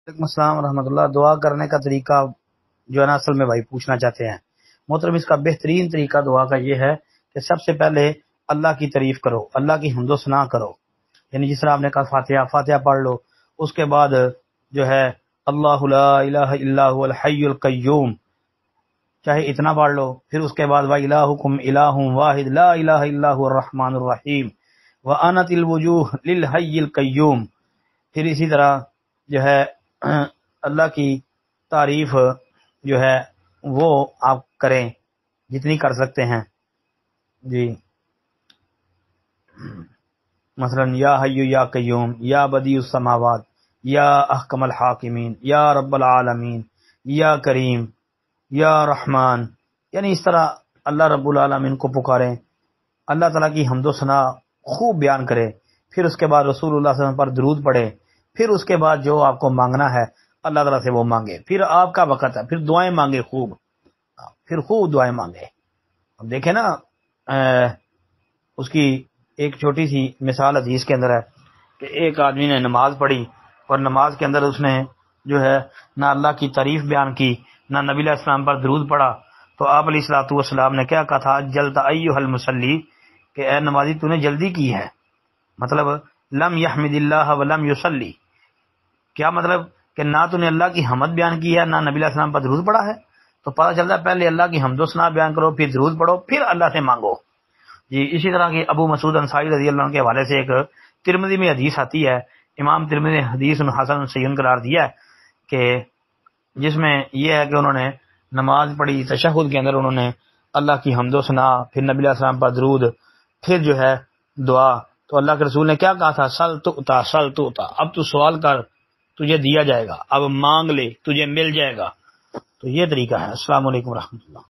وعلیکم السلام ورحمۃ اللہ۔ دعا کرنے کا طریقہ جو ہے نا اصل میں بھائی پوچھنا چاہتے ہیں محترم، اس کا بہترین طریقہ دعا کا یہ ہے کہ سب سے پہلے اللہ کی تعریف کرو، اللہ کی حمد و ثنا کرو، یعنی جس طرح آپ نے کہا فاتحہ پڑھ لو، اس کے بعد جو ہے اللہ لا الہ الا هو الحی القیوم چاہے اتنا پڑھ لو، پھر اس کے بعد وَإِلَٰهُكُمْ إِلَٰهٌ وَاحِدٌ لَا إِلَٰهَ إِلَّا هُوَ الرَّحْمَٰنُ الرَّحِيمُ وَأَنَتِ الْوُجُوهُ لِلْحَيِّ الْقَيُّومِ۔ پھر اسی طرح جو ہے اللہ کی تعریف جو ہے وہ آپ کریں جتنی کر سکتے ہیں جی، مثلا یا حی یا قیوم، یا بدیع السماوات، یا احکم الحاکمین، یا رب العالمین، یا کریم، یا رحمان، یعنی اس طرح اللہ رب العالمین کو پکاریں، اللہ تعالیٰ کی حمد و ثنا خوب بیان کرے، پھر اس کے بعد رسول اللہ صلی اللہ علیہ وسلم پر درود پڑھے، پھر اس کے بعد جو آپ کو مانگنا ہے اللہ تعالیٰ سے وہ مانگے، پھر آپ کا وقت ہے، پھر دعائیں مانگے خوب، پھر خوب دعائیں مانگے۔ اب دیکھیں نا اس کی ایک چھوٹی سی مثال حدیث کے اندر ہے کہ ایک آدمی نے نماز پڑھی اور نماز کے اندر اس نے جو ہے نہ اللہ کی تعریف بیان کی نہ نبی علیہ السلام پر درود پڑھا، تو آپ علیہ الصلوۃ والسلام نے کیا کہا تھا؟ جلت ایھا المصلی، کہ اے نمازی تو نے جلدی کی ہے، مطلب لم یحمد اللہ ولم یصلی، کیا مطلب کہ نہ تو نے اللہ کی حمد بیان کی ہے نہ نبی علیہ السلام پر درود پڑھا ہے۔ تو پتہ چلتا ہے پہلے اللہ کی حمد و ثنا بیان کرو، پھر درود پڑھو، پھر اللہ سے مانگو جی۔ اسی طرح کی ابو مسعود انصاری رضی اللہ عنہ کے حوالے سے ایک ترمذی میں حدیث آتی ہے، امام ترمذی نے حدیث حسن صحیح قرار دیا ہے، کہ جس میں یہ ہے کہ انہوں نے نماز پڑھی، تشہد کے اندر انہوں نے اللہ کی حمد و ثنا، پھر نبی علیہ السلام پر درود، پھر جو ہے دعا، تو اللہ کے رسول نے کیا کہا تھا؟ سل تؤتا سل تؤتا، اب تو سوال کر تجھے دیا جائے گا، اب مانگ لے تجھے مل جائے گا۔ تو یہ طریقہ ہے۔ السلام علیکم ورحمۃ اللہ۔